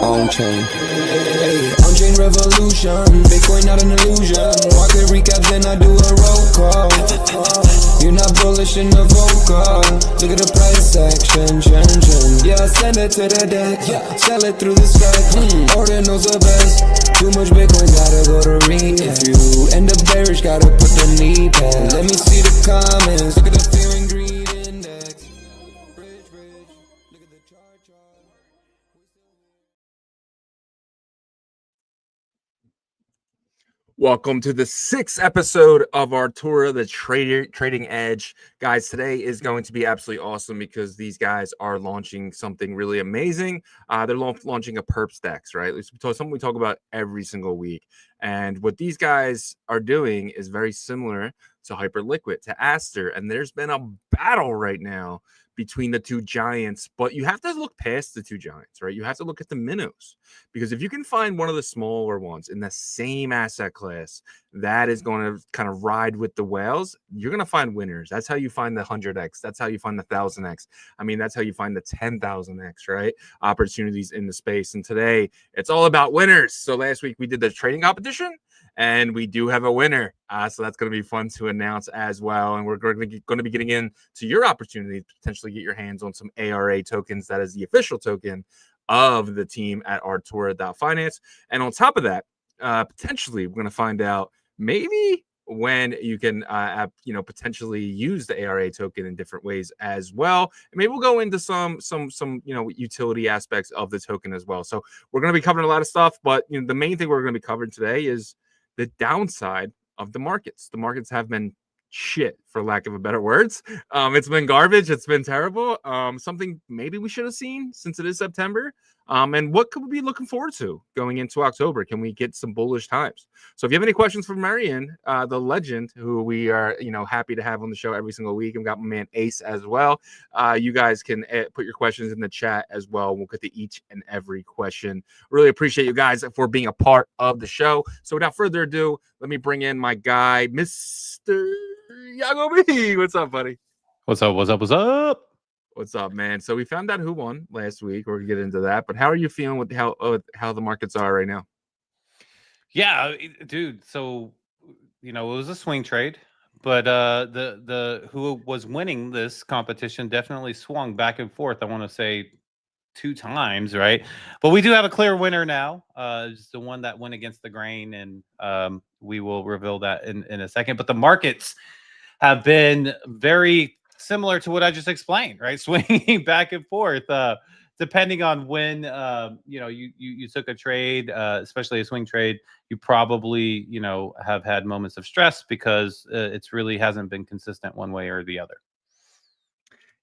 OnChain. Hey, OnChain revolution, Bitcoin not an illusion. Market recaps and I do a roll call. You're not bullish in the vocal. Look at the price action, yeah, send it to the deck, sell it through the stack. Ordinals the best. Too much Bitcoin, gotta go to read. If you end up bearish, gotta put the knee pad. Let me see the comments. Look at the fear and greed index. Bridge, look at the chart. Welcome to the 6th episode of Artura, the Trading Edge. Guys, today is going to be absolutely awesome because these guys are launching something really amazing. They're launching a perps DEX, right? It's something we talk about every single week. And what these guys are doing is very similar to Hyperliquid, to Aster. And there's been a battle right now between the two giants, but you have to look past the two giants, right? You have to look at the minnows, because if you can find one of the smaller ones in the same asset class that is going to kind of ride with the whales, you're going to find winners. That's how you find the 100x. That's how you find the 1000x. I mean, that's how you find the 10,000x, right? Opportunities in the space. And today it's all about winners. So last week we did the trading competition, and we do have a winner. So that's going to be fun to announce as well. And we're going to be getting into your opportunity to potentially get your hands on some ARA tokens. That is the official token of the team at Artura.finance. And on top of that, potentially we're going to find out maybe when you can, potentially use the ARA token in different ways as well. And maybe we'll go into some utility aspects of the token as well. So we're going to be covering a lot of stuff, but the main thing we're going to be covering today is the downside of the markets. The markets have been shit, for lack of a better words. It's been garbage. It's been terrible. Something maybe we should have seen since it is September. And what could we be looking forward to going into October? Can we get some bullish times? So if you have any questions for Marion, the legend, who we are, happy to have on the show every single week, and got my man Ace as well. You guys can put your questions in the chat as well. We'll get to each and every question. Really appreciate you guys for being a part of the show. So without further ado, let me bring in my guy, Mr. Yago B. What's up, buddy? What's up? What's up, man? So we found out who won last week. We're gonna get into that, but how are you feeling with how the markets are right now? Yeah, dude. So it was a swing trade, but the who was winning this competition definitely swung back and forth. I want to say 2 times, right? But we do have a clear winner now. It's the one that went against the grain, and we will reveal that in a second. But the markets have been very similar to what I just explained, right? Swinging back and forth, depending on when you took a trade, especially a swing trade. You probably have had moments of stress because it's really hasn't been consistent one way or the other.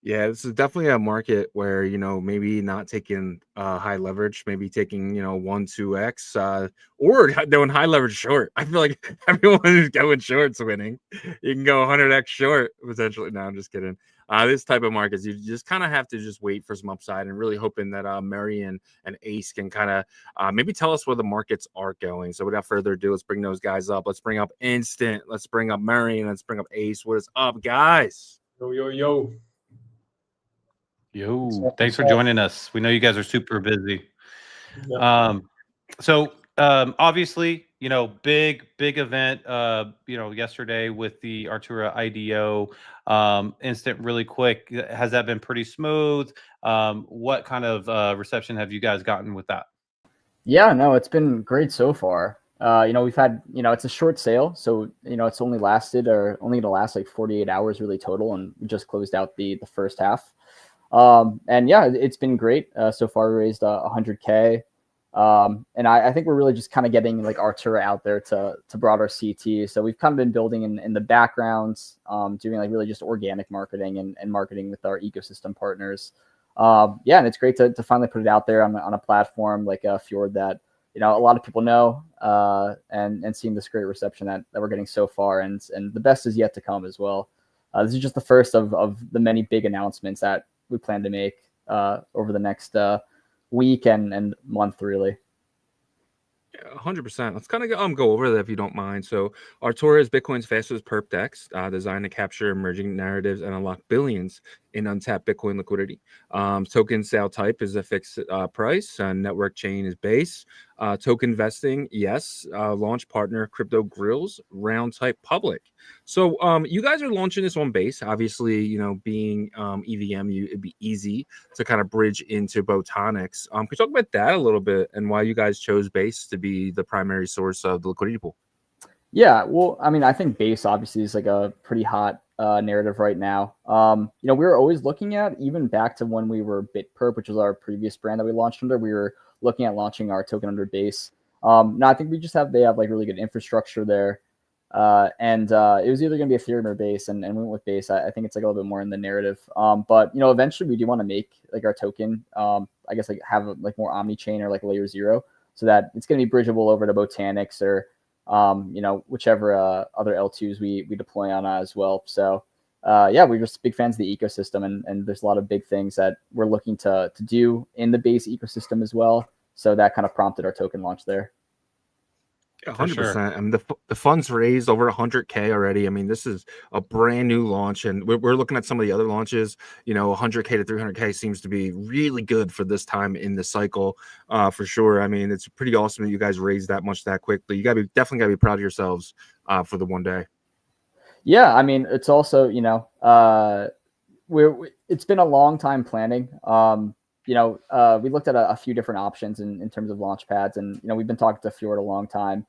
Yeah, this is definitely a market where, maybe not taking high leverage, maybe taking, 1, 2x, or doing high leverage short. I feel like everyone who's going short's winning. You can go 100x short, potentially. No, I'm just kidding. This type of markets, you just kind of have to just wait for some upside and really hoping that Marion and Ace can kind of maybe tell us where the markets are going. So without further ado, let's bring those guys up. Let's bring up Instant. Let's bring up Marion. Let's bring up Ace. What is up, guys? Yo. Yo, thanks for joining us. We know you guys are super busy. Yeah. Obviously, big event, yesterday with the Artura IDO. Instant, really quick. Has that been pretty smooth? What kind of reception have you guys gotten with that? Yeah, no, it's been great so far. We've had, it's a short sale, so, it's only going to last like 48 hours really total, and we just closed out the first half. And yeah, it's been great. So far we raised 100K. And I think we're really just kind of getting like Artura out there to broader CT. So we've kind of been building in the backgrounds, doing like really just organic marketing and marketing with our ecosystem partners. And it's great to finally put it out there on a platform like Fjord that, a lot of people know, and seeing this great reception that we're getting so far. And the best is yet to come as well. This is just the first of the many big announcements that we plan to make over the next week and month, really. 100%. Let's kind of go over that if you don't mind. So Artura is Bitcoin's fastest perp DEX, designed to capture emerging narratives and unlock billions in untapped Bitcoin liquidity. Token sale type is a fixed price. Network chain is base. Token vesting, yes. Launch partner, crypto grills, round type public. So you guys are launching this on base. Obviously, being EVM, it'd be easy to kind of bridge into Botonics. Can you talk about that a little bit and why you guys chose base to be the primary source of the liquidity pool? Yeah, well, I mean, I think base obviously is like a pretty hot narrative right now. We were always looking at, even back to when we were BitPerp, which was our previous brand that we launched under, we were looking at launching our token under base. Now I think they have like really good infrastructure there. And it was either going to be Ethereum or base, and we went with base. I think it's like a little bit more in the narrative. But eventually we do want to make like our token, I guess like have like more omni-chain or like layer 0, so that it's going to be bridgeable over to Botanics or whichever other L2s we deploy on as well. So we're just big fans of the ecosystem, and there's a lot of big things that we're looking to do in the base ecosystem as well. So that kind of prompted our token launch there. 100%. Sure. I mean, the funds raised over 100K already. I mean, this is a brand new launch, and we're looking at some of the other launches. 100K to 300K seems to be really good for this time in the cycle, for sure. I mean, it's pretty awesome that you guys raised that much that quickly. You definitely gotta be proud of yourselves for the one day. Yeah, I mean, it's also it's been a long time planning. We looked at a few different options in terms of launch pads, and we've been talking to Fjord a long time.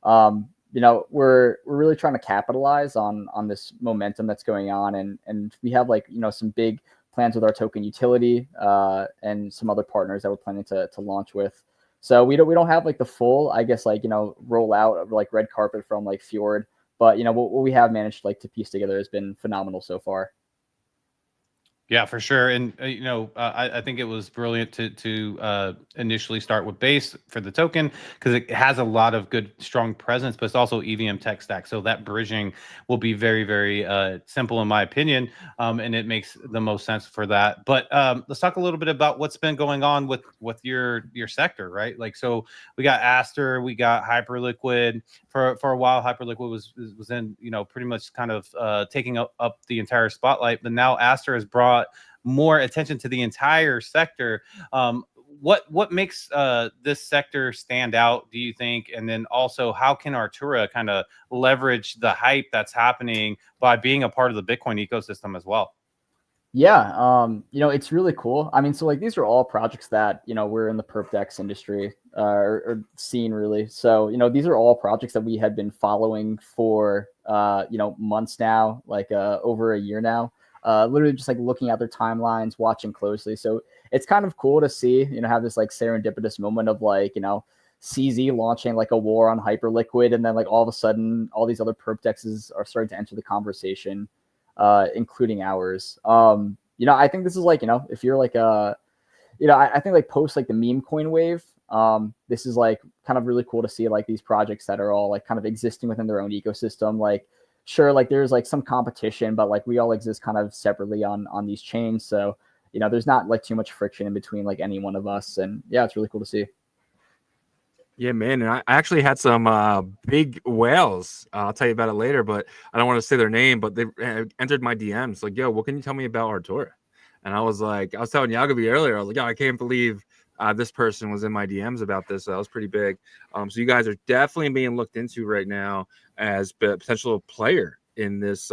We're really trying to capitalize on this momentum that's going on, and we have some big plans with our token utility and some other partners that we're planning to launch with. So we don't have like the full, I guess, rollout of like red carpet from like Fjord, but what we have managed to piece together has been phenomenal so far. Yeah, for sure. And, I think it was brilliant to initially start with base for the token, because it has a lot of good, strong presence, but it's also EVM tech stack. So that bridging will be very, very simple, in my opinion. And it makes the most sense for that. But let's talk a little bit about what's been going on with your sector, right? So we got Aster, we got Hyperliquid. For a while, Hyperliquid was in, pretty much kind of taking up the entire spotlight. But now Aster has brought more attention to the entire sector. What makes this sector stand out, do you think? And then also, how can Artura kind of leverage the hype that's happening by being a part of the Bitcoin ecosystem as well? Yeah, it's really cool. I mean, so these are all projects that we're in the perpdex industry or scene, really. So these are all projects that we had been following for months now, over a year now. Literally just looking at their timelines, watching closely. So it's kind of cool to see, have this serendipitous moment of CZ launching a war on Hyperliquid, and then all of a sudden all these other perpdexes are starting to enter the conversation, including ours. I think this is if you're I think post the meme coin wave, this is kind of really cool to see these projects that are all kind of existing within their own ecosystem. Sure, there's some competition, but we all exist kind of separately on these chains. So, there's not too much friction in between any one of us. And yeah, it's really cool to see. Yeah, man. And I actually had some big whales. I'll tell you about it later, but I don't want to say their name, but they entered my DMs yo, what can you tell me about Artura? And I was telling Yagabi earlier, I was I can't believe this person was in my DMs about this. So that was pretty big. So you guys are definitely being looked into right now as a potential player in this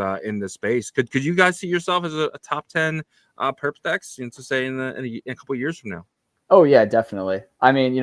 space. Could you guys see yourself as a top 10 perpdex, to say in a couple of years from now? Oh yeah, definitely. I mean,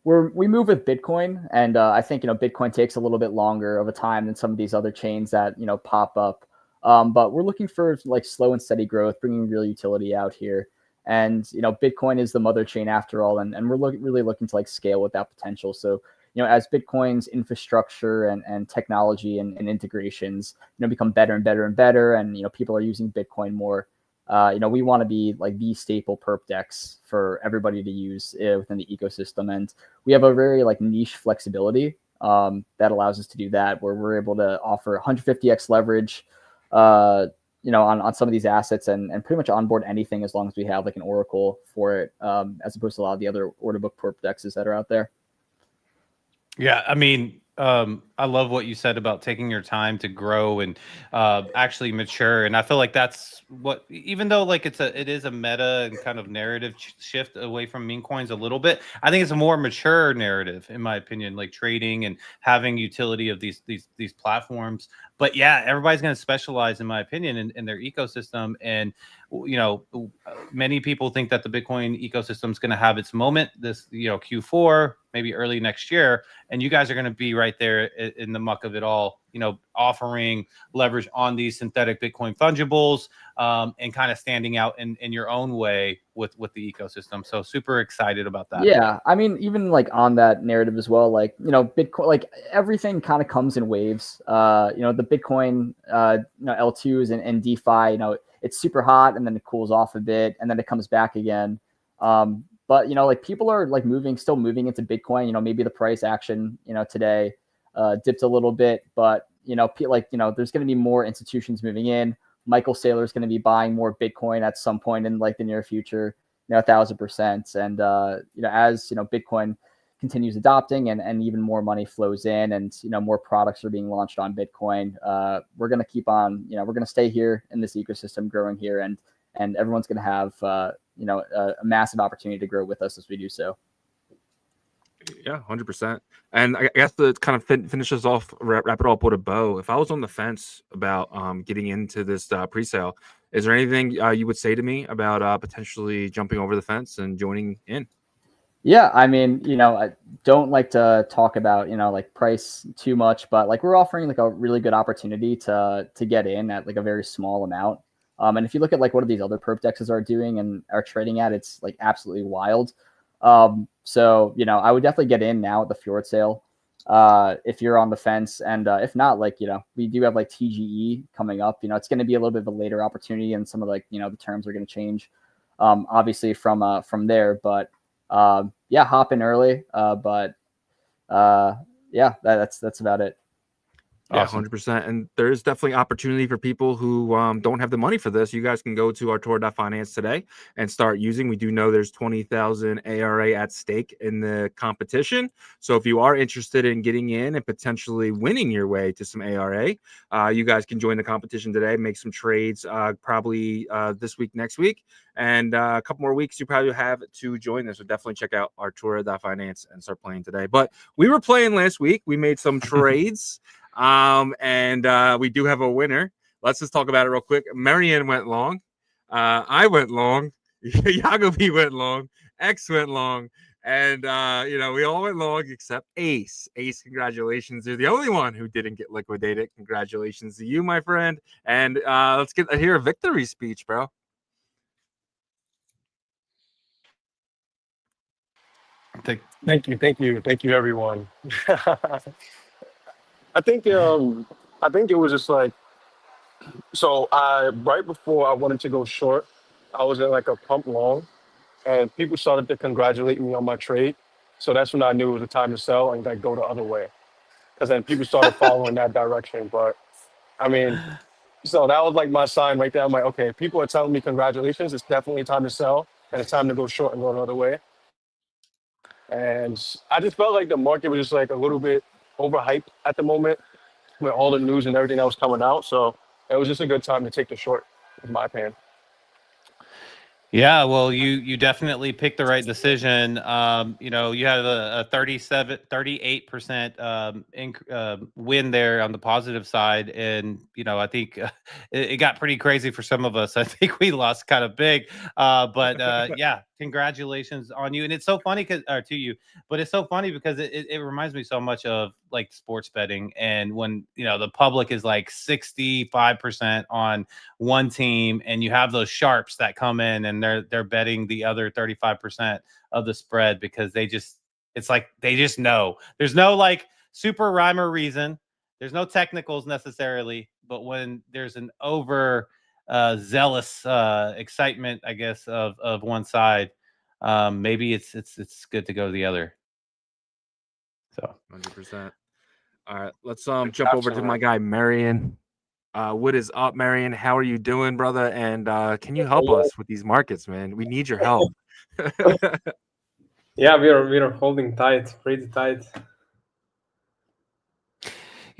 we move with Bitcoin, and I think Bitcoin takes a little bit longer of a time than some of these other chains that pop up. But we're looking for slow and steady growth, bringing real utility out here. And Bitcoin is the mother chain after all, and we're really looking to scale with that potential. So as Bitcoin's infrastructure and technology and integrations become better and better and better, and people are using Bitcoin more, we want to be the staple perpdex for everybody to use within the ecosystem. And we have a very niche flexibility that allows us to do that, where we're able to offer 150x leverage on some of these assets, and pretty much onboard anything as long as we have an oracle for it, as opposed to a lot of the other order book perpdexes that are out there. Yeah, I mean, I love what you said about taking your time to grow and actually mature. And I feel like that's what, even though like it is a meta and kind of narrative shift away from meme coins a little bit, I think it's a more mature narrative, in my opinion, like trading and having utility of these platforms. But yeah, everybody's going to specialize, in my opinion, in their ecosystem. And many people think that the Bitcoin ecosystem is going to have its moment this, Q4, maybe early next year. And you guys are going to be right there in the muck of it all, offering leverage on these synthetic Bitcoin fungibles, and kind of standing out in your own way with the ecosystem. So super excited about that. Yeah, I mean, even like on that narrative as well, like, Bitcoin, like everything kind of comes in waves. The Bitcoin, L2s and DeFi, it's super hot and then it cools off a bit and then it comes back again. But like people are like still moving into Bitcoin. Maybe the price action, today dipped a little bit, but there's going to be more institutions moving in. Michael Saylor is going to be buying more Bitcoin at some point in like the near future, 1,000%. And as Bitcoin continues adopting and even more money flows in and more products are being launched on Bitcoin, we're going to keep on, we're going to stay here in this ecosystem growing here, and everyone's going to have a massive opportunity to grow with us as we do so. Yeah, 100%. And I guess to kind of finish us off, wrap it all up with a bow. If I was on the fence about getting into this pre-sale, is there anything you would say to me about potentially jumping over the fence and joining in? Yeah, I mean, I don't like to talk about, like price too much, but like we're offering like a really good opportunity to get in at like a very small amount. And if you look at like what these other perp dexes are doing and are trading at, it's like absolutely wild. So, I would definitely get in now at the Fjord sale if you're on the fence. And if not, like, we do have like TGE coming up. It's going to be a little bit of a later opportunity and some of like, the terms are going to change, obviously from there. But yeah, hop in early. But yeah, that's about it. Yeah, Awesome. 100%. And there's definitely opportunity for people who don't have the money for this. You guys can go to Artura.finance today and start using. We do know there's 20,000 ARA at stake in the competition. So if you are interested in getting in and potentially winning your way to some ARA, you guys can join the competition today, make some trades probably this week, next week. And a couple more weeks, you probably have to join this. So definitely check out Artura.finance and start playing today. But we were playing last week. We made some trades. And we do have a winner. Let's just talk about it real quick. Marianne went long. I went long. Yagobi went long. X went long. And, we all went long except Ace. Ace, congratulations. You're the only one who didn't get liquidated. Congratulations to you, my friend. And let's hear a victory speech, bro. Thank you, everyone. I think it was just like, so right before I wanted to go short, I was in like a pump long, and people started to congratulate me on my trade. So that's when I knew it was the time to sell and like go the other way, because then people started following that direction. But I mean, so that was like my sign right there. I'm like, okay, people are telling me congratulations. It's definitely time to sell, and it's time to go short and go the other way. And I just felt like the market was just like a little bit overhyped at the moment with all the news and everything that was coming out. So it was just a good time to take the short, in my opinion. Yeah, well, you definitely picked the right decision. You had a 38% win there on the positive side, and I think it got pretty crazy for some of us. I think we lost kind of big, but yeah, congratulations on you. And it's so funny because it reminds me so much of like sports betting, and when the public is like 65% on one team, and you have those sharps that come in and they're betting the other 35% of the spread because they just know. There's no like super rhyme or reason. There's no technicals necessarily, but when there's an over zealous excitement, I guess, of one side, maybe it's good to go to the other. So 100%. All right, let's jump over to my guy Marion. What is up, Marion? How are you doing, brother? And can you help us with these markets, man? We need your help. Yeah, we are holding tight, pretty tight.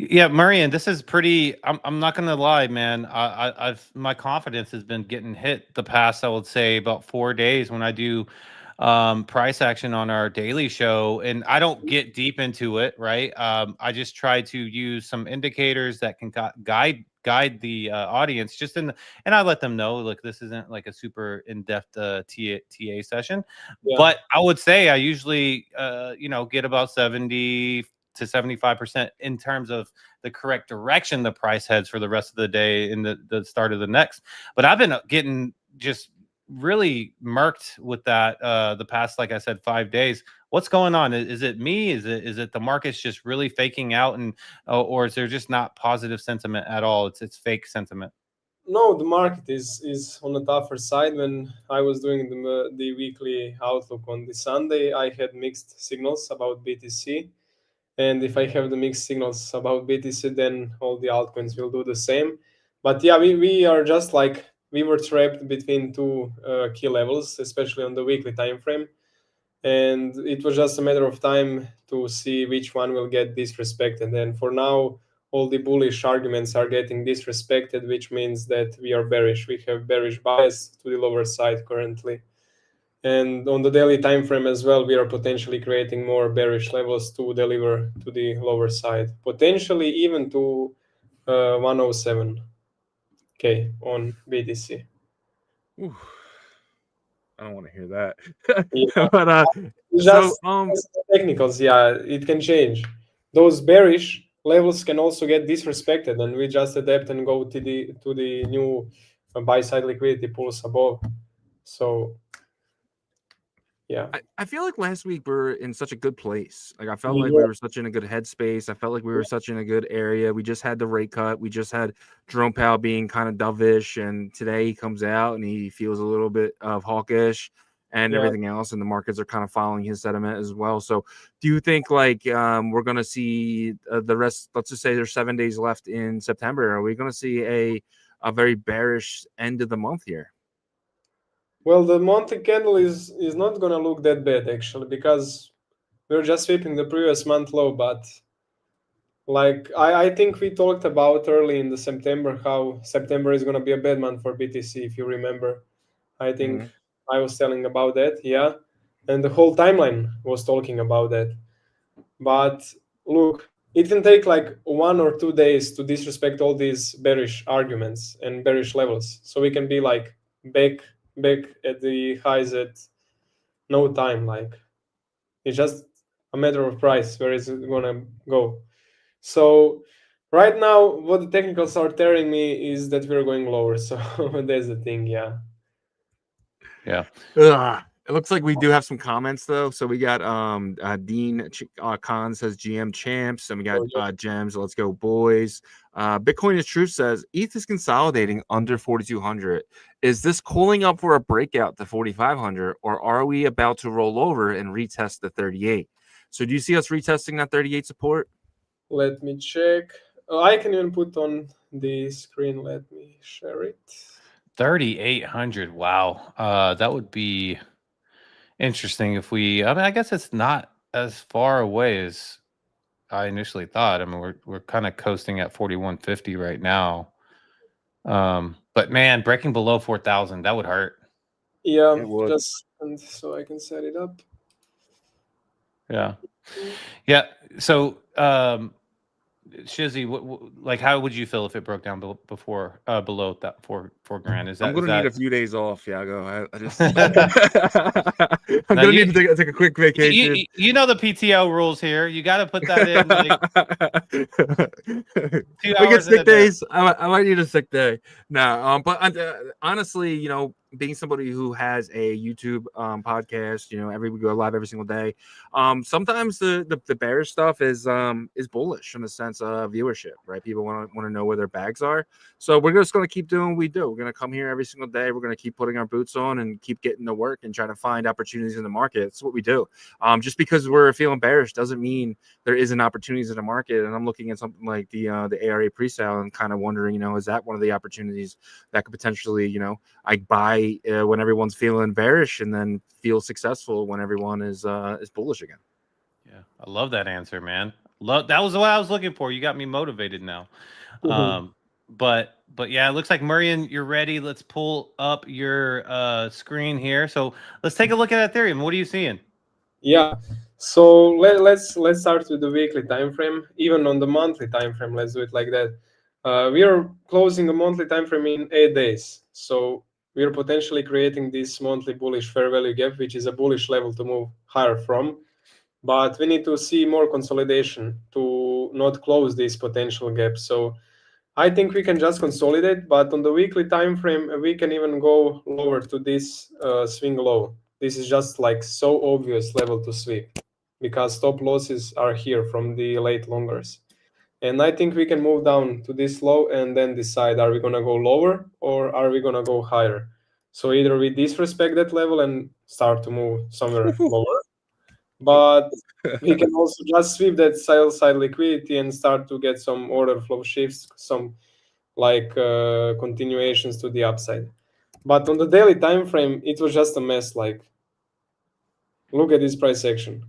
Yeah, Marian, this is pretty. I'm not gonna lie, man. I've my confidence has been getting hit the past, I would say, about 4 days when I do price action on our daily show, and I don't get deep into it, right? I just try to use some indicators that can guide the audience, just in the, and I let them know, like, this isn't like a super in-depth TA session, Yeah. but I would say I usually get about 70 to 75% in terms of the correct direction the price heads for the rest of the day and the start of the next. But I've been getting just really murked with that the past, like I said, 5 days. What's going on? Is it me? Is it the market's just really faking out, and or is there just not positive sentiment at all? It's fake sentiment. No, the market is on the tougher side. When I was doing the weekly outlook on the Sunday, I had mixed signals about BTC. And if I have the mixed signals about BTC, then all the altcoins will do the same. But yeah, we are just like, we were trapped between two key levels, especially on the weekly time frame. And it was just a matter of time to see which one will get disrespected. And for now, all the bullish arguments are getting disrespected, which means that we are bearish. We have bearish bias to the lower side currently. And on the daily time frame as well, we are potentially creating more bearish levels to deliver to the lower side, potentially even to 107K on BTC. Ooh, I don't want to hear that. Yeah. But Just technicals, yeah, it can change. Those bearish levels can also get disrespected, and we just adapt and go to the new buy side liquidity pools above. So yeah, I feel like last week we were in such a good place. Like, I felt like we were such in a good headspace. I felt like we were such in a good area. We just had the rate cut. We just had Jerome Powell being kind of dovish, and today he comes out and he feels a little bit of hawkish and everything else, and the markets are kind of following his sentiment as well. So do you think like we're going to see the rest? Let's just say there's 7 days left in September. Are we going to see a very bearish end of the month here? well, the monthly candle is not gonna look that bad actually, because we're just sweeping the previous month low. But like I think we talked about early in the September how September is gonna be a bad month for BTC, if you remember. I think I was telling about that, yeah, and the whole timeline was talking about that. But look, it can take like 1 or 2 days to disrespect all these bearish arguments and bearish levels, so we can be like back at the highs at no time. Like, it's just a matter of price, where is it gonna go. So right now what the technicals are telling me is that we're going lower. So that's the thing. Yeah. It looks like we do have some comments though. So we got Dean Khan says GM champs, and we got Gems. Let's go, boys. Bitcoin is Truth says ETH is consolidating under 4,200. Is this cooling up for a breakout to 4,500, or are we about to roll over and retest the 38? So do you see us retesting that 38 support? Let me check. I can even put on the screen. Let me share it. 3,800. Wow. That would be interesting if we. I mean, I guess it's not as far away as I initially thought. I mean, we're kind of coasting at 4,150 right now. But man, breaking below 4,000, that would hurt. Yeah, It would. just so I can set it up. Yeah. So, Shizzy, like, how would you feel if it broke down before below that four grand? Is that I'm gonna need a few days off, Yago. I just I'm No, gonna need to take a quick vacation. You know the PTO rules here. You got to put that in. Like, 2 We get hours in sick a day. days. I might need a sick day. No, but honestly, you know, being somebody who has a YouTube podcast, you know, we go live every single day. Sometimes the bearish stuff is bullish in the sense of viewership, right? People want to know where their bags are. So we're just going to keep doing what we do. We're going to come here every single day. We're going to keep putting our boots on and keep getting to work and trying to find opportunities in the market. It's what we do. Just because we're feeling bearish doesn't mean there isn't opportunities in the market. And I'm looking at something like the ARA presale and kind of wondering, you know, is that one of the opportunities that could potentially, you know, I buy when everyone's feeling bearish and then feel successful when everyone is bullish again. Yeah, I love that answer, man. That was what I was looking for. You got me motivated now. But yeah, it looks like Murrian, you're ready. Let's pull up your screen here. So let's take a look at Ethereum. What are you seeing? Yeah. So let's start with the weekly time frame. Even on the monthly time frame, let's do it like that. We are closing a monthly time frame in 8 days. So we are potentially creating this monthly bullish fair value gap, which is a bullish level to move higher from. But we need to see more consolidation to not close this potential gap. So I think we can just consolidate, but on the weekly time frame, we can even go lower to this swing low. This is just like so obvious level to sweep because stop losses are here from the late longers. And I think we can move down to this low and then decide, are we going to go lower or are we going to go higher? So either we disrespect that level and start to move somewhere lower, but we can also just sweep that sell side liquidity and start to get some order flow shifts, some like continuations to the upside. But on the daily time frame, it was just a mess. Like, look at this price action.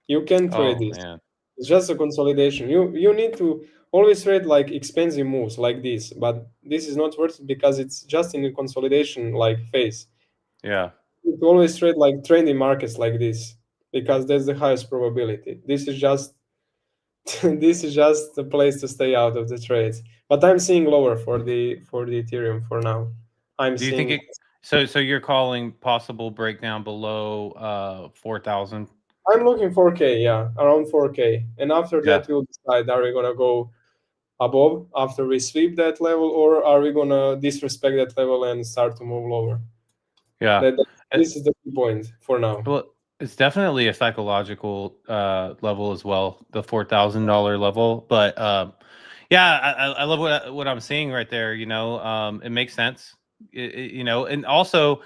You can trade this. Man. It's just a consolidation. You need to always trade like expensive moves like this, but this is not worth it because it's just in a consolidation like phase. Yeah. You always trade like trendy markets like this because that's the highest probability. This is just this is just the place to stay out of the trades. But I'm seeing lower for the Ethereum for now. Do you think it? So you're calling possible breakdown below 4,000? I'm looking 4K, yeah, around 4K, and after that we'll decide: are we gonna go above after we sweep that level, or are we gonna disrespect that level and start to move lower? Yeah, this is the key point for now. Well, it's definitely a psychological level as well, the $4,000 level. But yeah, I love what I'm seeing right there. You know, it makes sense. You know, and also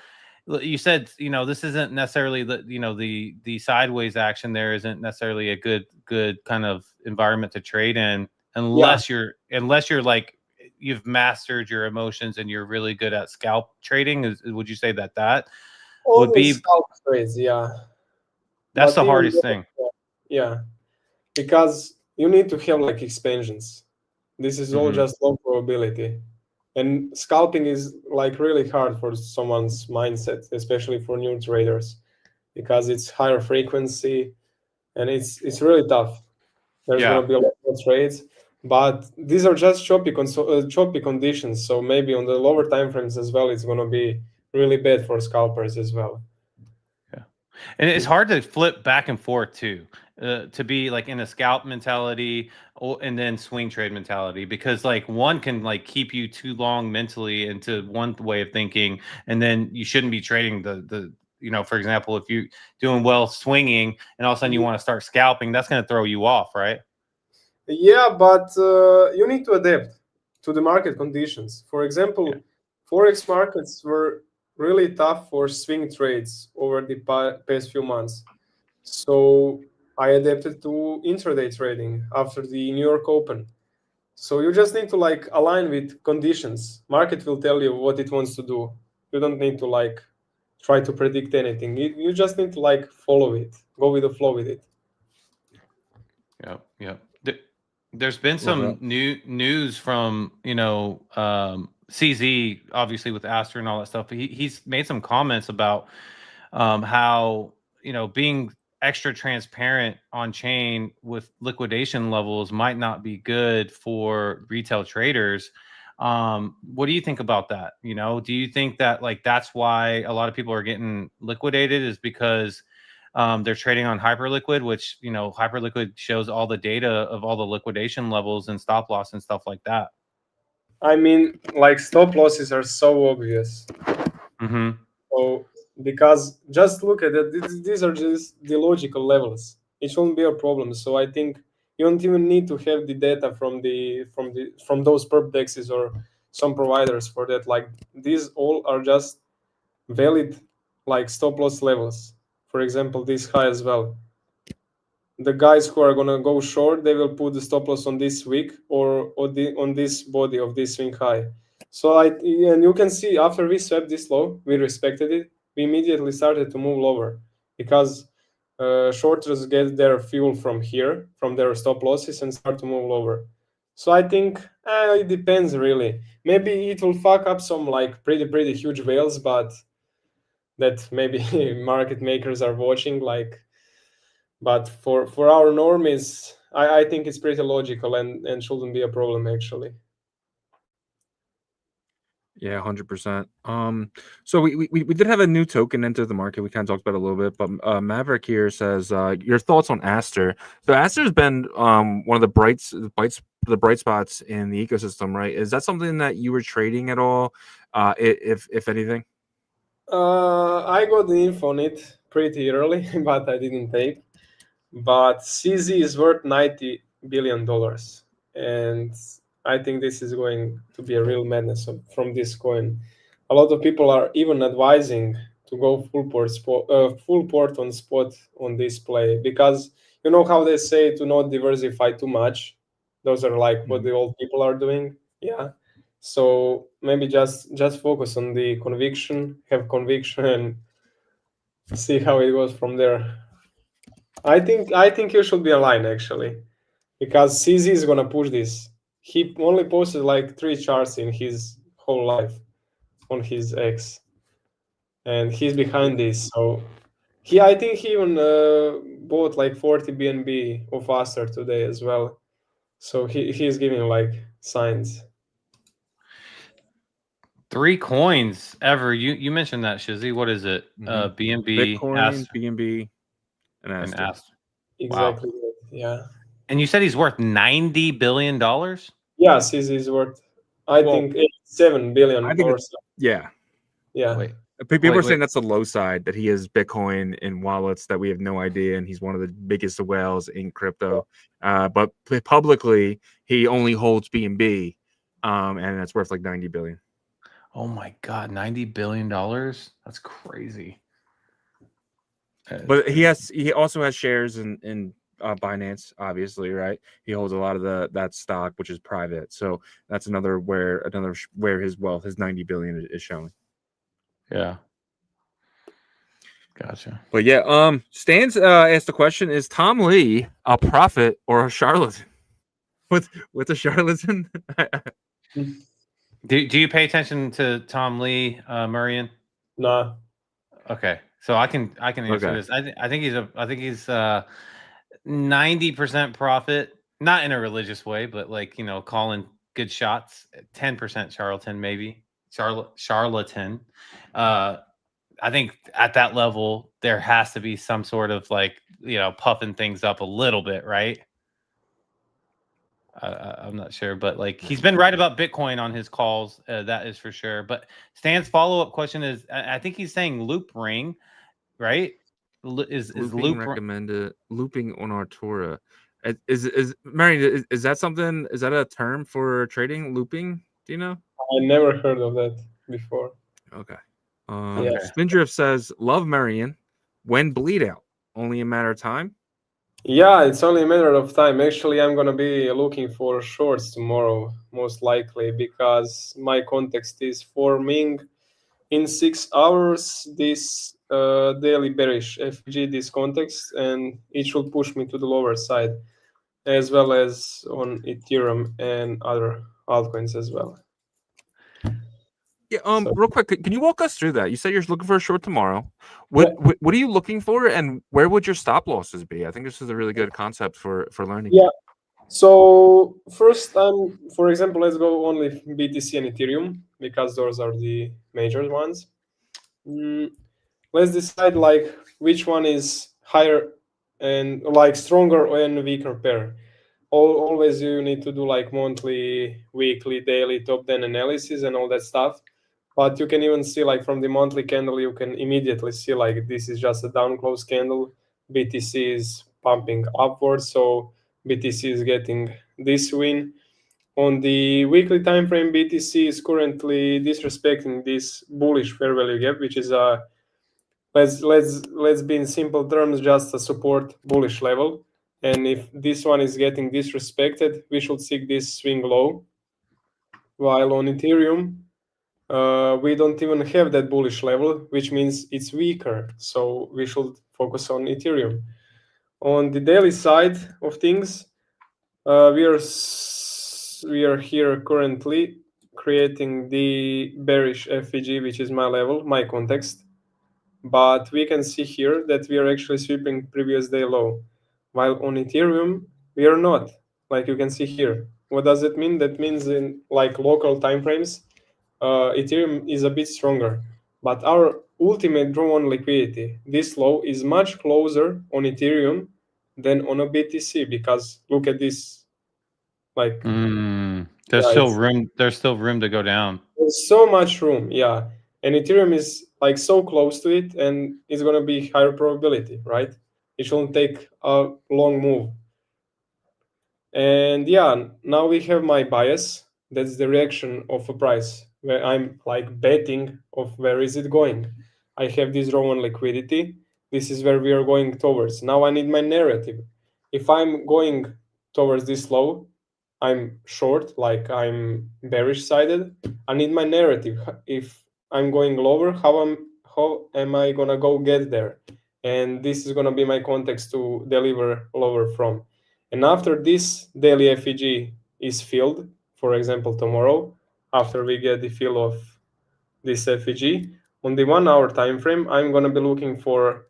you said, you know, this isn't necessarily the sideways action there isn't necessarily a good kind of environment to trade in unless you're like you've mastered your emotions and you're really good at scalp trading. Would you say that would be scalp trades? Yeah, that's the hardest thing. Yeah, because you need to have like expansions. This is all just low probability. And scalping is like really hard for someone's mindset, especially for new traders, because it's higher frequency and it's really tough. There's going to be a lot of trades, but these are just choppy conditions. So maybe on the lower time frames as well, it's going to be really bad for scalpers as well. Yeah, and it's hard to flip back and forth too. To be like in a scalp mentality and then swing trade mentality, because like one can like keep you too long mentally into one way of thinking, and then you shouldn't be trading the you know, for example, if you're doing well swinging and all of a sudden you want to start scalping, that's going to throw you off, right? Yeah, but you need to adapt to the market conditions. For example, Forex markets were really tough for swing trades over the past few months. So I adapted to intraday trading after the New York Open. So you just need to like align with conditions. Market will tell you what it wants to do. You don't need to like try to predict anything. You just need to like follow it, go with the flow with it. Yeah. There's been some news from, you know, CZ, obviously with Astor and all that stuff. He's made some comments about how, you know, being extra transparent on chain with liquidation levels might not be good for retail traders. What do you think about that? You know, do you think that like that's why a lot of people are getting liquidated is because they're trading on Hyperliquid, which, you know, Hyperliquid shows all the data of all the liquidation levels and stop loss and stuff like that? I mean, like stop losses are so obvious. So because just look at it, these are just the logical levels. It shouldn't be a problem. So I think you don't even need to have the data from those perp dexes or some providers for that. Like these all are just valid like stop loss levels. For example, this high as well. The guys who are gonna go short, they will put the stop loss on this wick or on this body of this swing high. So and you can see after we swept this low, we respected it. We immediately started to move lower because shorters get their fuel from here, from their stop losses, and start to move lower. So I think it depends really. Maybe it will fuck up some like pretty huge whales, but that maybe market makers are watching. Like, but for our normies, I think it's pretty logical and shouldn't be a problem actually. Yeah, 100%. So we did have a new token enter the market. We kind of talked about it a little bit, but Maverick here says your thoughts on Aster. So Aster's been one of the bright spots in the ecosystem, right? Is that something that you were trading at all, if anything? I got the info on it pretty early, but I didn't take. But CZ is worth $90 billion, and I think this is going to be a real madness from this coin. A lot of people are even advising to go full port on spot on this play, because you know how they say to not diversify too much. Those are like what the old people are doing. Yeah. So maybe just focus on the conviction, have conviction, and see how it goes from there. I think you should be aligned actually, because CZ is gonna push this. He only posted like 3 charts in his whole life on his X, and he's behind this. So I think he even bought like 40 BNB of Aster today as well. So he's giving like signs. 3 coins ever. You mentioned that, Shizzy. What is it? BNB, Bitcoin, Aster, BNB, and and Aster. Aster. Exactly. Wow. Yeah. And you said he's worth $90 billion? Yeah, CZ is worth, I think, $7 billion. I think yeah. Yeah. Wait. People are saying that's the low side, that he has Bitcoin in wallets that we have no idea, and he's one of the biggest whales in crypto. But publicly, he only holds BNB, and that's worth like $90 billion. Oh my God, $90 billion? That's crazy. But he also has shares in Binance, obviously, right? He holds a lot of that stock, which is private. So that's another where his wealth, his $90 billion is showing. Yeah. Gotcha. But yeah, Stans asked the question: is Tom Lee a prophet or a charlatan? With a charlatan? Do you pay attention to Tom Lee, Murrian? Nah. Okay, so I can answer this. I think he's 90% profit, not in a religious way, but like, you know, calling good shots. 10% charlatan, maybe charlatan. I think at that level there has to be some sort of like, you know, puffing things up a little bit, right? I'm not sure, but like he's been right about Bitcoin on his calls. That is for sure. But Stan's follow-up question is, I think he's saying loop ring, right? Is loop recommended looping on Artura? Is Mary? Is that something? Is that a term for trading? Looping? Do you know? I never heard of that before. Okay. Yeah. Spindrift says, "Love Marion. When bleed out? Only a matter of time." Yeah, it's only a matter of time. Actually, I'm gonna be looking for shorts tomorrow, most likely, because my context is forming in 6 hours this daily bearish FG, this context, and it should push me to the lower side, as well as on Ethereum and other altcoins as well. Yeah. Real quick, can you walk us through that? You said you're looking for a short tomorrow. What are you looking for, and where would your stop losses be? I think this is a really good concept for learning. Yeah. So first, for example, let's go only BTC and Ethereum, because those are the major ones. Let's decide like which one is higher and like stronger and weaker pair. Always you need to do like monthly, weekly, daily top 10 analysis and all that stuff. But you can even see like from the monthly candle, you can immediately see like this is just a down close candle. BTC is pumping upwards, so BTC is getting this win. On the weekly time frame, BTC is currently disrespecting this bullish fair value gap, which is a let's be in simple terms just a support bullish level. And if this one is getting disrespected, we should seek this swing low. While on Ethereum, we don't even have that bullish level, which means it's weaker. So we should focus on Ethereum. On the daily side of things, we are here currently creating the bearish FVG, which is my level, my context. But we can see here that we are actually sweeping previous day low, while on Ethereum we are not, like you can see here. What does it mean? That means in like local timeframes, Ethereum is a bit stronger, but our ultimate draw on liquidity, this low, is much closer on Ethereum than on a BTC, because look at this, like There's yeah, still it's- room. There's still room to go down. there's so much room, yeah. And Ethereum is like so close to it, and it's gonna be higher probability, right? It shouldn't take a long move. And yeah, now we have my bias. That's the reaction of a price where I'm like betting of where is it going. I have this raw on liquidity. This is where we are going towards. Now I need my narrative. If I'm going towards this low, I'm short, like I'm bearish sided. I need my narrative. If I'm going lower, how am I gonna go get there? And this is gonna be my context to deliver lower from. And after this daily FEG is filled, for example, tomorrow, after we get the fill of this FEG, on the 1 hour time frame, I'm gonna be looking for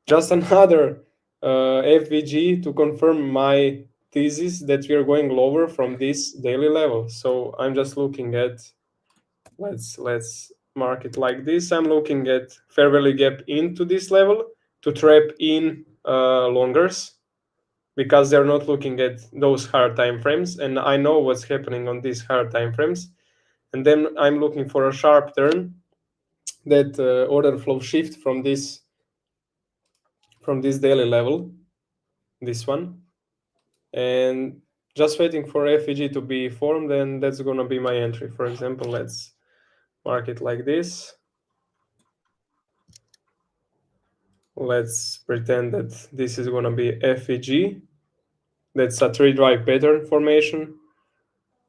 just another FEG to confirm my thesis that we are going lower from this daily level. So I'm just looking at, let's mark it like this. I'm looking at fair value gap into this level to trap in longers, because they're not looking at those higher time frames, and I know what's happening on these higher time frames. And then I'm looking for a sharp turn, that order flow shift from this daily level, this one, and just waiting for FEG to be formed, and that's gonna be my entry. For example, let's mark it like this. Let's pretend that this is gonna be FEG. That's a 3-drive pattern formation.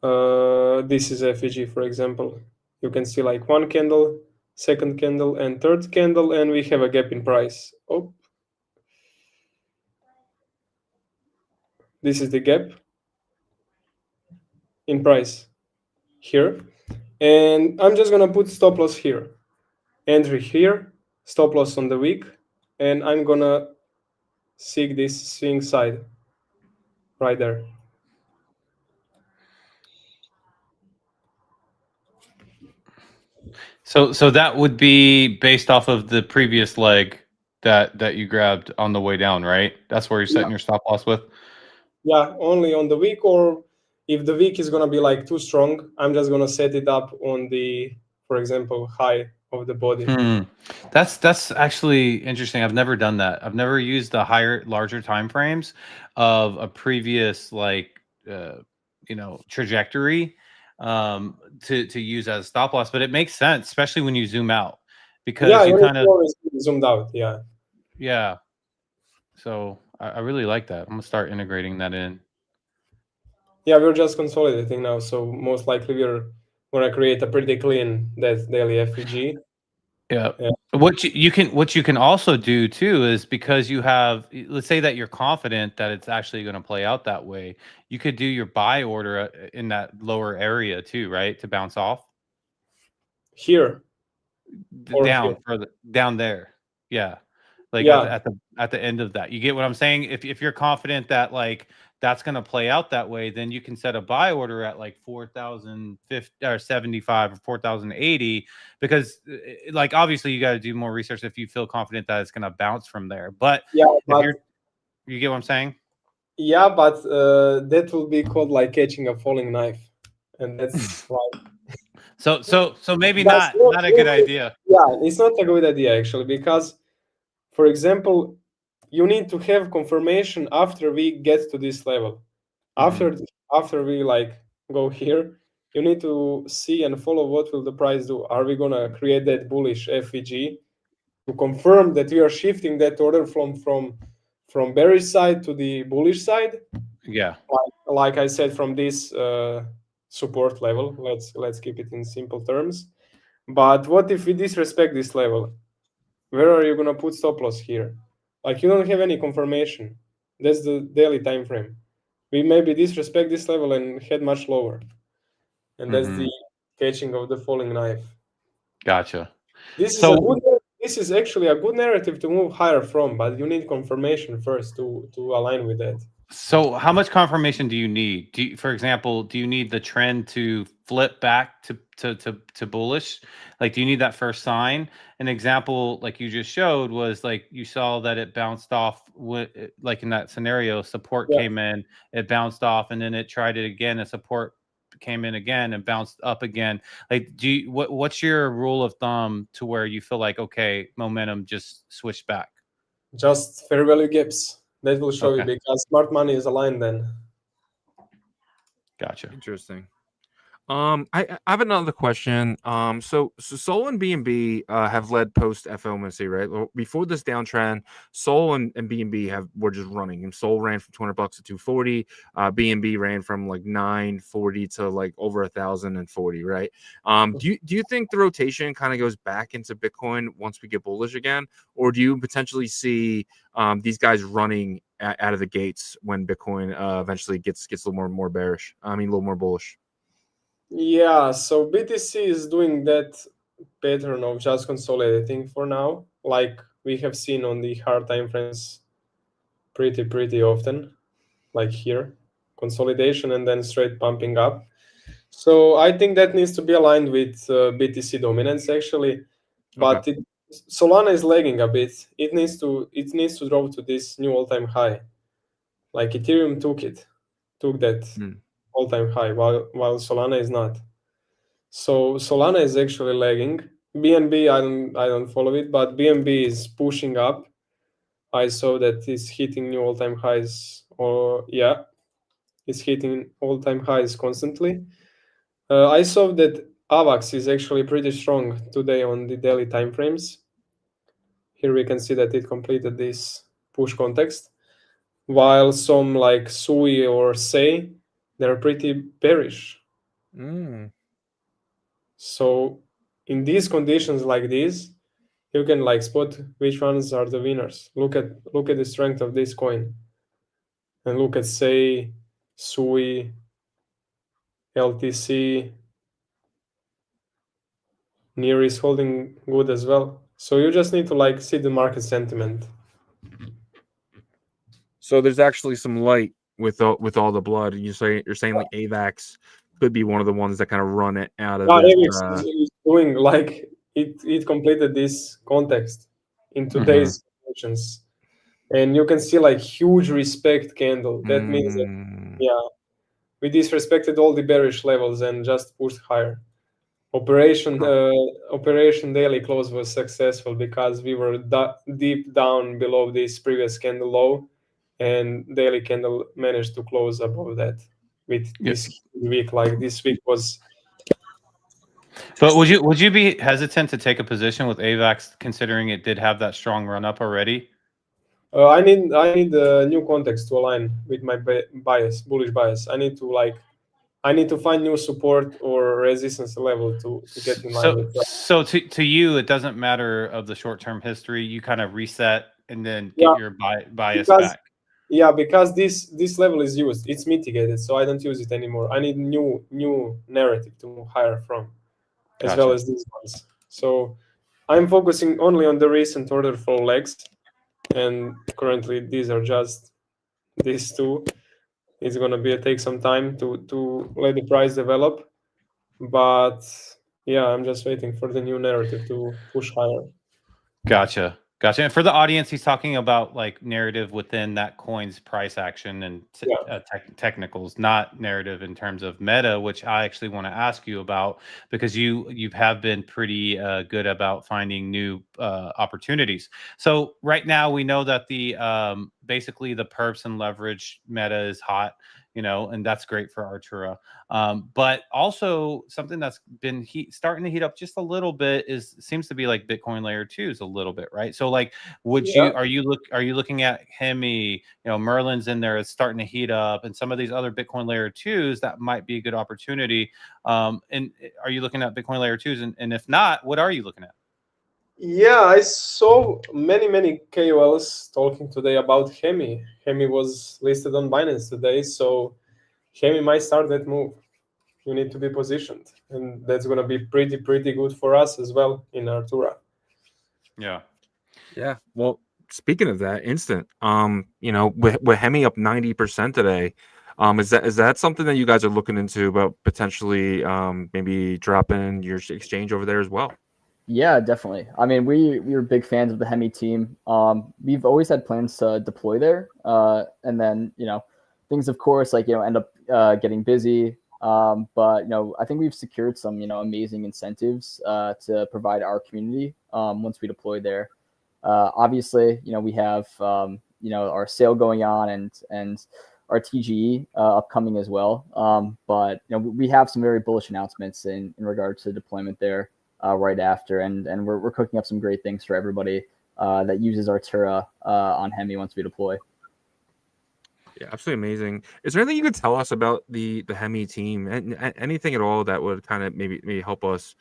This is FEG, for example. You can see like one candle, second candle, and third candle, and we have a gap in price. Oh, this is the gap in price here. And I'm just gonna put stop loss here, entry here, stop loss on the week, and I'm gonna seek this swing side right there. So that would be based off of the previous leg that you grabbed on the way down, right? That's where you're setting your stop loss with. Yeah, only on the week, or if the week is gonna be like too strong, I'm just gonna set it up on the, for example, high of the body. That's actually interesting. I've never done that. I've never used the larger time frames of a previous trajectory to use as stop loss, but it makes sense, especially when you zoom out, because you kind of always zoomed out. Yeah. So I really like that. I'm gonna start integrating that in. Yeah, we're just consolidating now, so most likely we're gonna create a pretty clean that daily FEG. Yeah. What you can also do too is, because you have, let's say that you're confident that it's actually going to play out that way, you could do your buy order in that lower area too, right? To bounce off here. Down further down there. Yeah. Like at the end of that. You get what I'm saying? If you're confident that like that's going to play out that way, then you can set a buy order at like 4,050 or 75 or 4,080, because like obviously you got to do more research if you feel confident that it's going to bounce from there. But yeah, you get what I'm saying? Yeah, but that will be called like catching a falling knife, and that's like so maybe not a good idea. Yeah, it's not a good idea actually, because, for example, you need to have confirmation after we get to this level. After we like go here, you need to see and follow what will the price do. Are we gonna create that bullish FEG to confirm that we are shifting that order from bearish side to the bullish side? Yeah. Like I said, from this support level, let's keep it in simple terms. But what if we disrespect this level? Where are you gonna put stop loss here? Like you don't have any confirmation. That's the daily time frame. We maybe disrespect this level and head much lower, and that's the catching of the falling knife. Gotcha. This is So- a good. This is actually a good narrative to move higher from, but you need confirmation first to align with that. So how much confirmation do you need? For example, do you need the trend to flip back to bullish? Like, do you need that first sign? An example, like you just showed, was like you saw that it bounced off. Like in that scenario, support came in, it bounced off, and then it tried it again, and support came in again and bounced up again. Like, what's your rule of thumb to where you feel like, okay, momentum just switched back? Just fair value gaps. That will show you, because smart money is aligned then. Gotcha. Interesting. I have another question. So SOL and BNB have led post FOMC, right? Well, before this downtrend, SOL and BNB were just running, and SOL ran from $200 to 240. BNB ran from like 940 to like over 1,040, right? Do you think the rotation kind of goes back into Bitcoin once we get bullish again, or do you potentially see these guys running out of the gates when Bitcoin eventually gets a little more bearish? I mean, a little more bullish. Yeah, so BTC is doing that pattern of just consolidating for now, like we have seen on the hard time frames pretty often, like here, consolidation and then straight pumping up. So I think that needs to be aligned with BTC dominance actually, but Solana is lagging a bit. It needs to drop to this new all-time high. Like Ethereum took that all-time high, while Solana is not. So Solana is actually lagging. BNB, I don't follow it, but BNB is pushing up. I saw that it's hitting new all-time highs, it's hitting all-time highs constantly. I saw that AVAX is actually pretty strong today on the daily timeframes. Here we can see that it completed this push context, while some like SUI or SEI, they're pretty bearish. So in these conditions like these, you can like spot which ones are the winners. Look at the strength of this coin, and look at SEI, SUI, LTC. Near is holding good as well. So you just need to like see the market sentiment. So there's actually some light with all the blood. You're saying like AVAX could be one of the ones that kind of run it out of this. AVAX is doing like it completed this context in today's conditions, and you can see like huge respect candle. That means that we disrespected all the bearish levels and just pushed higher. Operation daily close was successful because we were deep down below this previous candle low, and daily candle managed to close above that with this week. Like this week was. But would you be hesitant to take a position with AVAX, considering it did have that strong run up already? I need a new context to align with my bullish bias. I need to find new support or resistance level to get in line with that. So to you, it doesn't matter of the short-term history. You kind of reset and then get your bias back. Yeah, because this level is used. It's mitigated, so I don't use it anymore. I need new narrative to move higher from, as well as these ones. So I'm focusing only on the recent order flow legs, and currently these are just these two. It's gonna take some time to let the price develop, but yeah, I'm just waiting for the new narrative to push higher. Gotcha. And for the audience, he's talking about like narrative within that coin's price action and technicals, not narrative in terms of meta, which I actually want to ask you about, because you have been pretty good about finding new opportunities. So right now we know that the basically the perps and leverage meta is hot, and that's great for Artura. But also something that's been starting to heat up just a little bit seems to be like Bitcoin layer 2s a little bit, right? So like, are you looking at Hemi, Merlin's in there, is starting to heat up, and some of these other Bitcoin layer 2s that might be a good opportunity. And are you looking at Bitcoin layer 2s? And if not, what are you looking at? Yeah, I saw many KOLs talking today about Hemi. Hemi was listed on Binance today, so Hemi might start that move. You need to be positioned, and that's going to be pretty good for us as well in Artura. Yeah. Well, speaking of that, instant, with Hemi up 90% today, is that something that you guys are looking into about potentially maybe dropping your exchange over there as well? Yeah, definitely. I mean, we were big fans of the Hemi team. We've always had plans to deploy there, and then things, of course, like end up getting busy. But I think we've secured some amazing incentives to provide our community once we deploy there. Obviously, we have our sale going on and our TGE upcoming as well. But we have some very bullish announcements in regard to deployment there. Right after, and we're cooking up some great things for everybody that uses Artura on Hemi once we deploy. Yeah, absolutely amazing. Is there anything you could tell us about the Hemi team? Anything at all that would kind of maybe help us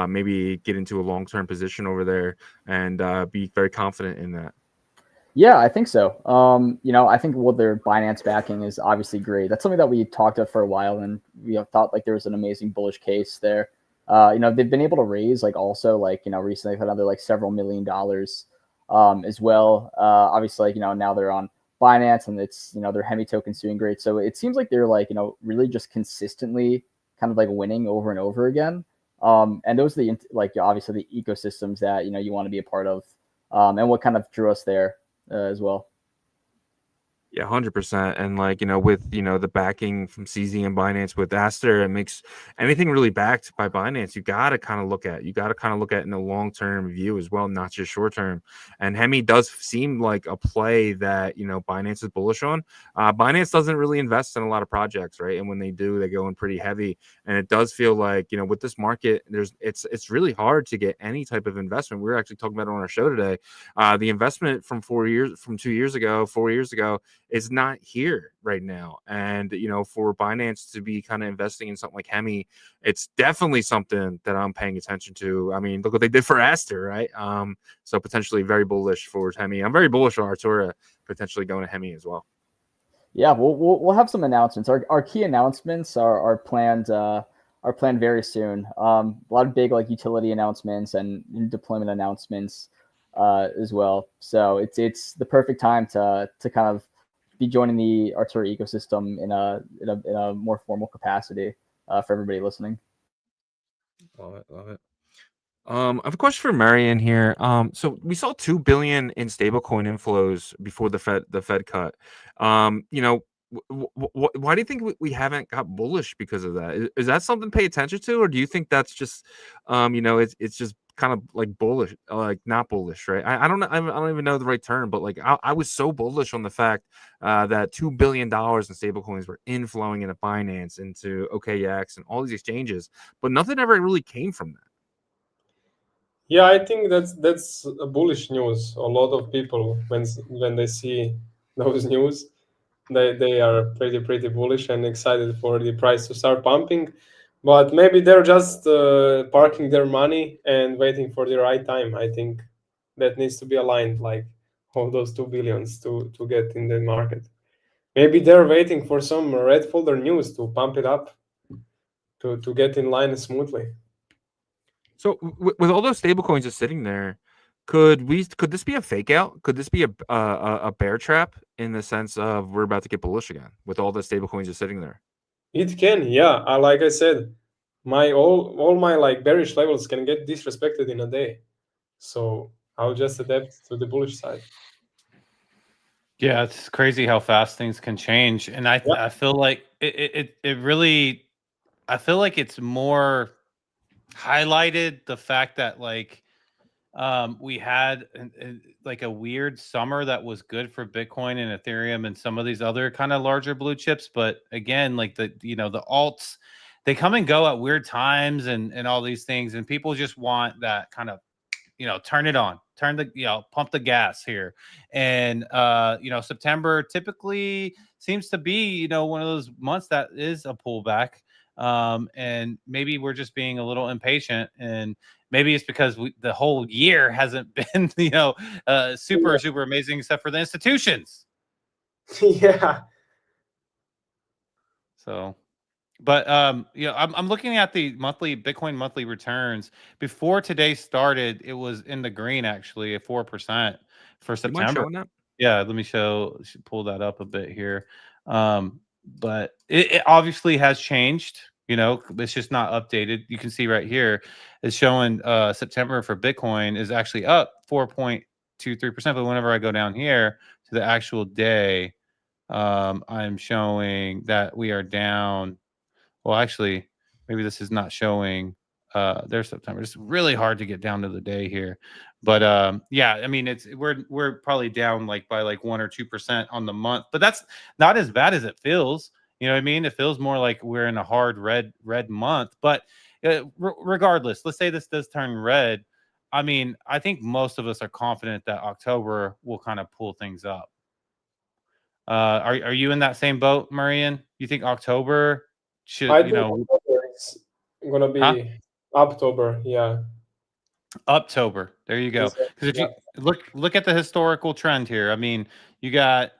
maybe get into a long-term position over there and be very confident in that? Yeah, I think so. I think their Binance backing is obviously great. That's something that we talked about for a while, and we thought like there was an amazing bullish case there. They've been able to raise recently they've had another several $1 million as well. Obviously, now they're on Binance and it's, their Hemi token's doing great. So it seems like they're really just consistently kind of winning over and over again. And those are obviously the ecosystems that, you want to be a part of and what kind of drew us there as well. Yeah, 100%. And with the backing from CZ and Binance with Aster, it makes anything really backed by Binance. You got to kind of look at in a long-term view as well, not just short-term. And Hemi does seem like a play that Binance is bullish on. Binance doesn't really invest in a lot of projects, right? And when they do, they go in pretty heavy. And it does feel like with this market, it's really hard to get any type of investment. We were actually talking about it on our show today. The investment from 4 years ago is not here right now. And, for Binance to be kind of investing in something like Hemi, it's definitely something that I'm paying attention to. I mean, look what they did for Aster, right? So potentially very bullish for Hemi. I'm very bullish on Artura potentially going to Hemi as well. Yeah, we'll have some announcements. Our key announcements are planned very soon. A lot of big utility announcements and deployment announcements as well. So it's the perfect time to kind of be joining the Artura ecosystem in a more formal capacity for everybody listening. Love it. I have a question for Marion here. So we saw 2 billion in stablecoin inflows before the Fed cut. Why do you think we haven't got bullish because of that? Is that something to pay attention to, or do you think that's just it's just kind of bullish, not bullish, right? I don't know. I don't even know the right term, but I was so bullish on the fact that $2 billion in stablecoins were inflowing into Binance, into OKX, and all these exchanges, but nothing ever really came from that. Yeah, I think that's a bullish news. A lot of people, when they see those news, they are pretty bullish and excited for the price to start pumping. But maybe they're just parking their money and waiting for the right time. I think that needs to be aligned, like all those 2 billions to get in the market. Maybe they're waiting for some red folder news to pump it up to get in line smoothly. So with all those stablecoins just sitting there, could this be a fake out? Could this be a bear trap in the sense of we're about to get bullish again with all the stablecoins just sitting there? It can, yeah. Like I said, all my bearish levels can get disrespected in a day. So I'll just adapt to the bullish side. Yeah, it's crazy how fast things can change, and I feel like it really, I feel like it's more highlighted the fact that We had like a weird summer that was good for Bitcoin and Ethereum and some of these other kind of larger blue chips. But again, like the alts, they come and go at weird times and all these things. And people just want that kind of, turn it on, pump the gas here. And, September typically seems to be, one of those months that is a pullback. And maybe we're just being a little impatient, and maybe it's because the whole year hasn't been, super amazing, except for the institutions. Yeah. So, but I'm looking at the Bitcoin monthly returns. Before today started, it was in the green, actually, at 4% for You mind September. showing that? Yeah, let me pull that up a bit here. But it obviously has changed. It's just not updated. You can see right here, it's showing September for Bitcoin is actually up 4.23%. But whenever I go down here to the actual day, I'm showing that we are down. Well, actually, maybe this is not showing their September. It's really hard to get down to the day here. But yeah, I mean, we're probably down by 1 or 2% on the month, but that's not as bad as it feels. You know what I mean? It feels more like we're in a hard red month. But regardless, let's say this does turn red. I mean, I think most of us are confident that October will kind of pull things up. Are you in that same boat, Marian? You think October should, I think October it's gonna be October. Yeah. October. There you go. Because if you look at the historical trend here, I mean, you got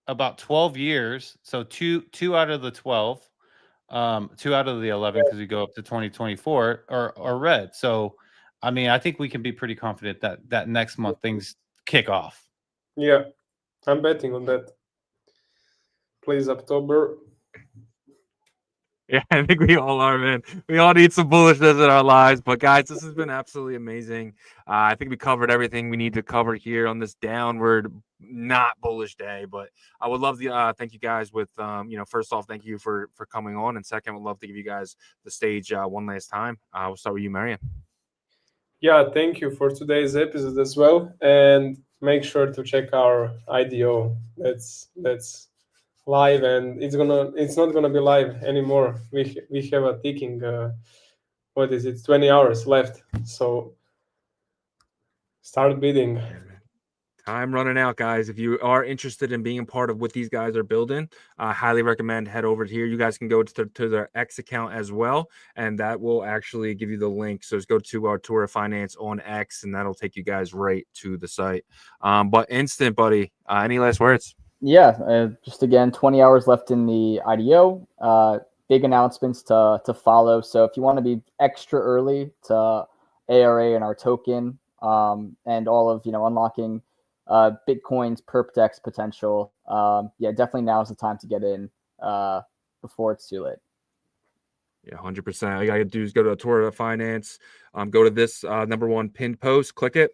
about 12 years, so two out of the 12, 2 out of the 11, because you go up to 2024 are red. So, I mean, I think we can be pretty confident that next month things kick off. Yeah, I'm betting on that. Please, October. Yeah, I think we all are, man. We all need some bullishness in our lives. But guys, this has been absolutely amazing. I think we covered everything we need to cover here on this downward, not bullish day. But I would love to thank you guys with, first off, thank you for coming on. And second, would love to give you guys the stage one last time. We'll start with you, Marian. Yeah, thank you for today's episode as well. And make sure to check our IDO. That's live, and it's not gonna be live anymore. We have a ticking 20 hours left, so start bidding. Time running out, guys. If you are interested in being a part of what these guys are building, I highly recommend head over here. You guys can go to their X account as well, and that will actually give you the link. So just go to Artura Finance on X, and that'll take you guys right to the site. But Instant, buddy, any last words? Yeah, just again, 20 hours left in the IDO. Big announcements to follow. So if you want to be extra early to ARA and our token, and all of unlocking Bitcoin's perp-dex potential, definitely now is the time to get in before it's too late. Yeah, 100%. All you gotta do is go to Artura Finance, go to this number one pinned post, click it.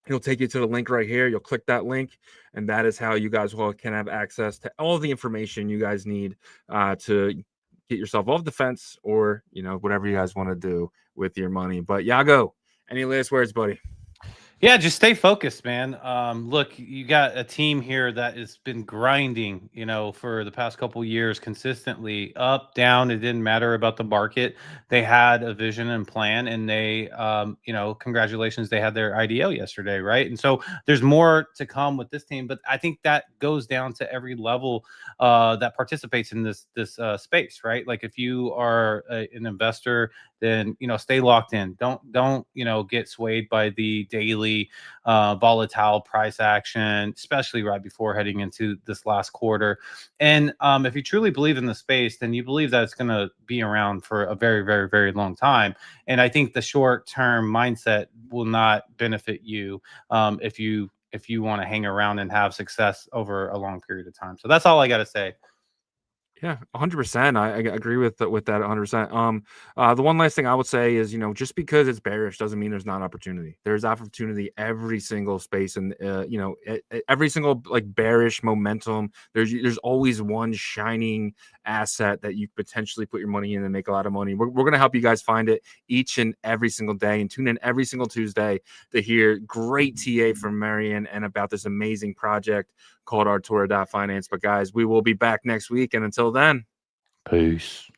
It'll take you to the link right here. You'll click that link, and that is how you guys can have access to all the information you guys need to get yourself off the fence, or whatever you guys want to do with your money. But Yago, any last words, buddy? Yeah, just stay focused, man. Look, you got a team here that has been grinding, for the past couple of years consistently, up, down. It didn't matter about the market. They had a vision and plan, and they, congratulations, they had their IDO yesterday, right? And so there's more to come with this team, but I think that goes down to every level that participates in this space, right? Like if you are an investor, then stay locked in. Don't get swayed by the daily volatile price action, especially right before heading into this last quarter. And if you truly believe in the space, then you believe that it's going to be around for a very, very, very long time. And I think the short-term mindset will not benefit you if you want to hang around and have success over a long period of time. So that's all I got to say. Yeah, 100%. I agree with that 100%. The one last thing I would say is, just because it's bearish doesn't mean there's not opportunity. There's opportunity every single space, and every single like bearish momentum. There's always one shining asset that you potentially put your money in and make a lot of money. We're gonna help you guys find it each and every single day, and tune in every single Tuesday to hear great TA from Marian and about this amazing project called Artura.finance. But guys, we will be back next week, and until then, Peace.